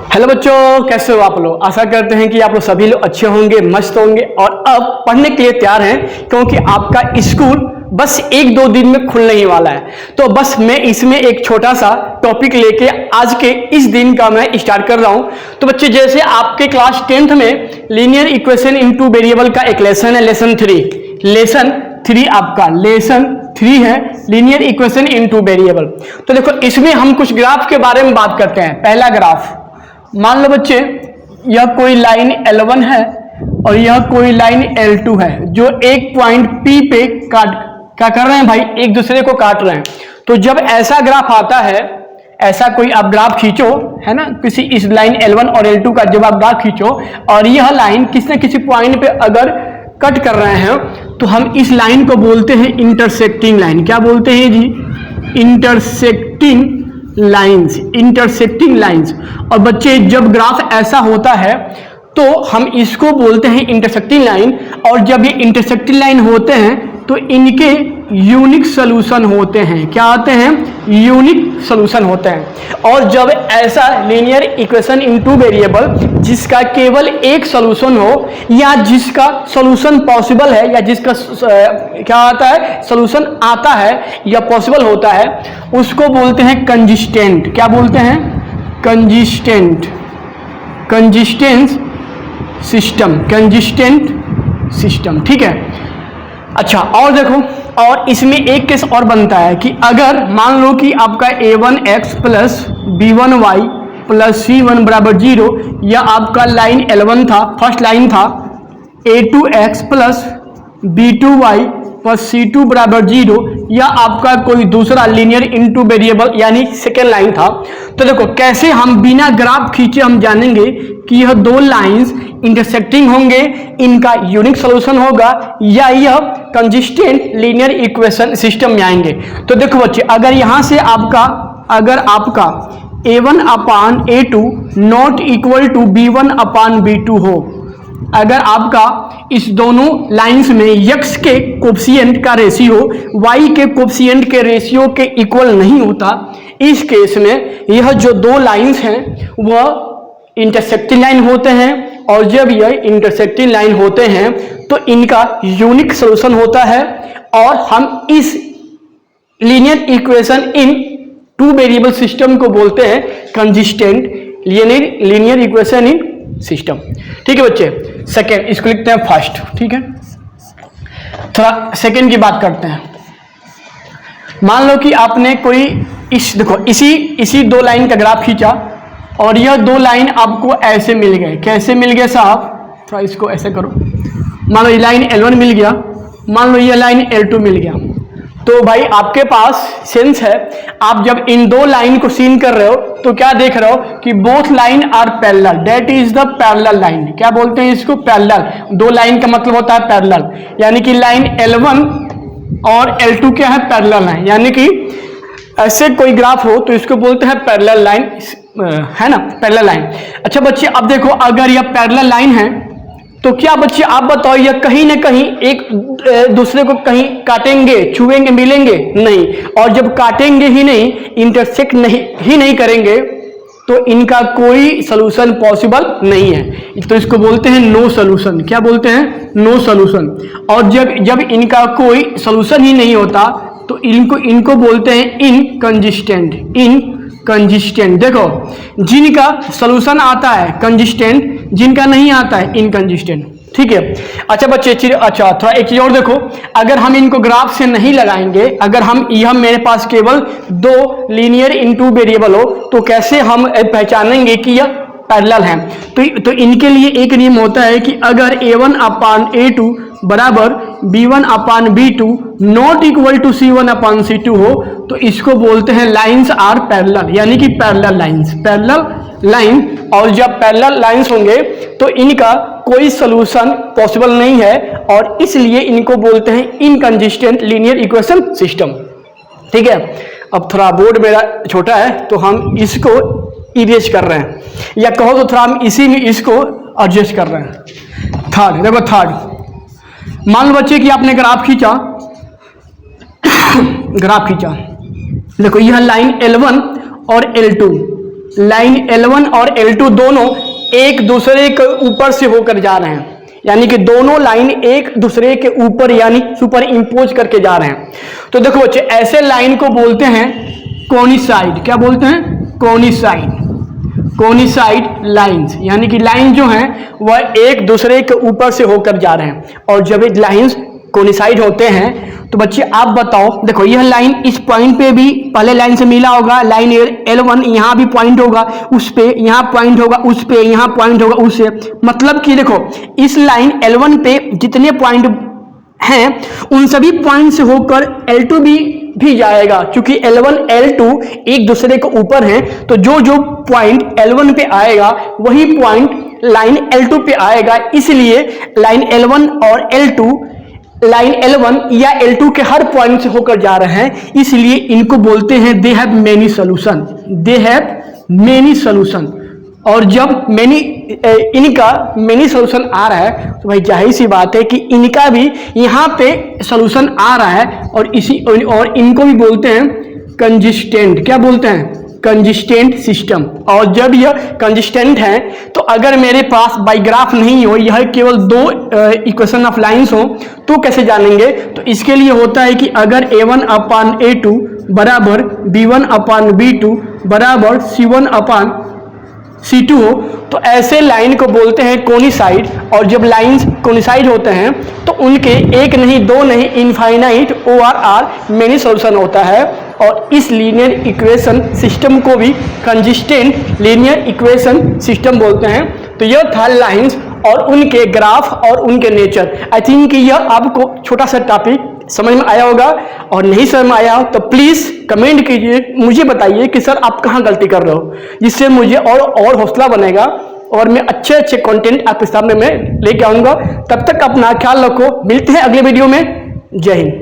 Hello बच्चों, कैसे हो आप लोग। आशा करते हैं कि आप लोग सभी लोग अच्छे होंगे, मस्त होंगे और अब पढ़ने के लिए तैयार हैं, क्योंकि आपका स्कूल बस 1-2 दिन में खुलने ही वाला है। तो बस मैं इसमें एक छोटा सा टॉपिक लेके आज के इस दिन का मैं स्टार्ट कर रहा हूं। तो बच्चे, जैसे आपके क्लास 10th में लीनियर इक्वेशन इनटू वेरिएबल का एक लेसन है, लेसन 3 आपका लेसन 3 है, लीनियर इक्वेशन इनटू वेरिएबल। तो देखो, इसमें हम कुछ ग्राफ के बारे में बात करते हैं। पहला ग्राफ, मान लो बच्चे, यह कोई लाइन L1 है और यह कोई लाइन L2 है, जो एक पॉइंट P पे क्या कर रहे हैं भाई, एक दूसरे को काट रहे हैं। तो जब ऐसा ग्राफ आता है, ऐसा कोई आप ग्राफ खींचो, है ना, किसी इस लाइन L1 और L2 का जब आप ग्राफ खींचो और यह लाइन किसी न किसी पॉइंट पे अगर कट कर रहे हैं, तो हम इस लाइन को बोलते हैं इंटरसेक्टिंग लाइन। क्या बोलते हैं जी? Intersecting lines. और बच्चे, जब ग्राफ ऐसा होता है तो हम इसको बोलते हैं इंटरसेक्टिंग लाइन। और जब ये इंटरसेक्टिंग लाइन होते हैं तो इनके यूनिक सॉल्यूशन होते हैं। क्या आते हैं? यूनिक सॉल्यूशन होते हैं। और जब ऐसा लीनियर इक्वेशन इनटू वेरिएबल जिसका केवल एक सॉल्यूशन हो, या जिसका सॉल्यूशन पॉसिबल है, या जिसका क्या आता है, सॉल्यूशन आता है या पॉसिबल होता है, उसको बोलते हैं कंसिस्टेंट। क्या बोलते हैं? Consistent system. ठीक है। अच्छा, और देखो, और इसमें एक केस और बनता है कि अगर मान लो कि आपका a1x plus b1y plus c1 बराबर 0, या आपका लाइन L1 था, फर्स्ट लाइन था, a2x plus b2y plus c2 बराबर 0, या आपका कोई दूसरा लीनियर इनटू वेरिएबल यानी सेकेंड लाइन था। तो देखो, कैसे हम बिना ग्राफ खींचे हम जानेंगे कि यह दो लाइंस इंटरसेक्टिंग होंगे, इनका यूनिक सॉल्यूशन होगा, या यह कंसिस्टेंट लीनियर इक्वेशन सिस्टम में आएंगे। तो देखो बच्चे, अगर यहां से आपका a1 upon a2 not equal to b1 upon b2 हो, अगर आपका इस दोनों लाइंस में x के कोफिशिएंट का रेशियो y के कोफिशिएंट के रेशियो के इक्वल नहीं होता, इस केस में यह जो दो लाइंस हैं वह इंटरसेक्टिंग लाइन होते हैं। और जब यह इंटरसेक्टिंग लाइन होते हैं तो इनका यूनिक सॉल्यूशन होता है, और हम इस linear equation in two variable system को बोलते हैं consistent linear equation in system. ठीक है बच्चे। सेकेंड, इसको लिखते हैं फर्स्ट। ठीक है, थोड़ा सेकेंड की बात करते हैं। मान लो कि आपने कोई देखो, इसी दो लाइन का ग्राफ खींचा और यह दो लाइन आपको ऐसे मिल गए। कैसे मिल गए साहब? थोड़ा इसको ऐसे करो। मान लो ये लाइन L1 मिल गया, मान लो ये लाइन L2 मिल गया। तो भाई आपके पास सेंस है, आप जब इन दो लाइन को सीन कर रहे हो तो क्या देख रहे हो कि both line are parallel, that is the parallel line. क्या बोलते हैं इसको? पैरेलल। दो लाइन का मतलब होता है पैरेलल, यानी कि लाइन L1 और L2 क्या है? पैरेलल है। यानी कि ऐसे कोई ग्राफ हो तो इसको बोलते हैं पैरेलल लाइन, है ना, पैरेलल लाइन। अच्छा बच्चे, अब देखो, अगर यह पैरेलल लाइन है तो क्या बच्चे आप बताओ, यह कहीं ना कहीं एक दूसरे को कहीं काटेंगे, छुएंगे, मिलेंगे? नहीं। और जब काटेंगे ही नहीं, इंटरसेक्ट नहीं करेंगे, तो इनका कोई सॉल्यूशन पॉसिबल नहीं है। तो इसको बोलते हैं नो सॉल्यूशन। क्या बोलते हैं? No solution. और जब इनका कोई सॉल्यूशन ही नहीं होता तो इनको बोलते हैं इनकंसिस्टेंट। देखो, जिनका सॉल्यूशन आता है कंसिस्टेंट, जिनका नहीं आता है इनकंसिस्टेंट। ठीक है। अच्छा बच्चे, थोड़ा एक चीज और देखो, अगर हम इनको ग्राफ से नहीं लगाएंगे, अगर हम यह मेरे पास केवल दो लीनियर इनटू वेरिएबल हो, तो कैसे हम पहचानेंगे कि यह पैरेलल हैं? तो इनके लिए एक नियम होता है कि अगर a1 अपान a2 बराबर b1 upon b2 not equal to c1 upon c2 हो, तो इसको बोलते हैं लाइंस आर पैरेलल, यानी कि पैरेलल लाइन। और जब पैरेलल लाइंस होंगे तो इनका कोई सॉल्यूशन पॉसिबल नहीं है, और इसलिए इनको बोलते हैं इनकंसिस्टेंट लीनियर इक्वेशन सिस्टम। ठीक है। अब थोड़ा बोर्ड मेरा छोटा है तो हम इसको इरेज कर रहे हैं, या कहो तो थोड़ा हम इसी में इसको एडजस्ट कर रहे हैं। थर्ड, देखो थर्ड, मान लो बच्चे कि आपने ग्राफ खींचा देखो यह लाइन L1 और L2, लाइन L1 और L2 दोनों एक दूसरे के ऊपर से होकर जा रहे हैं, यानी कि दोनों लाइन एक दूसरे के ऊपर यानी सुपर इम्पोज करके जा रहे हैं। तो देखो बच्चे, ऐसे लाइन को बोलते हैं कोनिसाइड। क्या बोलते हैं? कोनिसाइड। कोनिसाइड लाइंस, यानी कि लाइन जो हैं वह एक दूसरे के ऊपर से होकर जा रहे हैं। और जब एक लाइंस कोनिसाइड होते हैं तो बच्चे आप बताओ, देखो यह लाइन इस पॉइंट पे भी पहले लाइन से मिला होगा, लाइन L1 यहाँ भी पॉइंट होगा उस पे, यहाँ पॉइंट होगा उस पे, यहाँ पॉइंट होगा उससे। मतलब कि देखो इस लाइन L1 पे जितने पॉइंट हैं उन सभी पॉइंट से होकर L2 भी जाएगा। क्योंकि L1 L2 एक दूसरे के ऊपर हैं, तो जो जो पॉइंट L1 पे आएगा वही पॉइंट लाइन L2 पे आएगा। इसलिए लाइन L1 और L2 लाइन L1 या L2 के हर पॉइंट से होकर जा रहे हैं, इसलिए इनको बोलते हैं they have many solution. They have many solution. और जब इनका मेनी सॉल्यूशन आ रहा है तो भाई जाहिर सी बात है कि इनका भी यहाँ पे सॉल्यूशन आ रहा है, और इनको भी बोलते हैं कंसिस्टेंट। क्या बोलते हैं? Consistent system. और जब यह कंसिस्टेंट है तो अगर मेरे पास बाई ग्राफ नहीं हो, यह केवल दो इक्वेशन ऑफ लाइंस हो, तो कैसे जानेंगे? तो इसके लिए होता है कि अगर A1 अपान A2 बराबर B1 अपान B2 बराबर C1 अपान C2 हो, तो ऐसे लाइन को बोलते हैं कोनिसाइड। और जब लाइंस कोनिसाइड होते हैं तो उनके एक नहीं, दो नहीं, इनफाइनाइट OR मेनी सॉल्यूशन होता है। और इस लीनियर इक्वेशन सिस्टम को भी कंसिस्टेंट लीनियर इक्वेशन सिस्टम बोलते हैं। तो यह था लाइंस और उनके ग्राफ और उनके नेचर। आई थिंक कि यह आपको छोटा सा टॉपिक समझ में आया होगा, और नहीं समझ में आया तो प्लीज़ कमेंट कीजिए, मुझे बताइए कि सर आप कहाँ गलती कर रहे हो, जिससे मुझे और हौसला बनेगा और मैं अच्छे कंटेंट आपके सामने में लेके आऊँगा। तब तक अपना ख्याल रखो, मिलते हैं अगले वीडियो में। जय हिंद।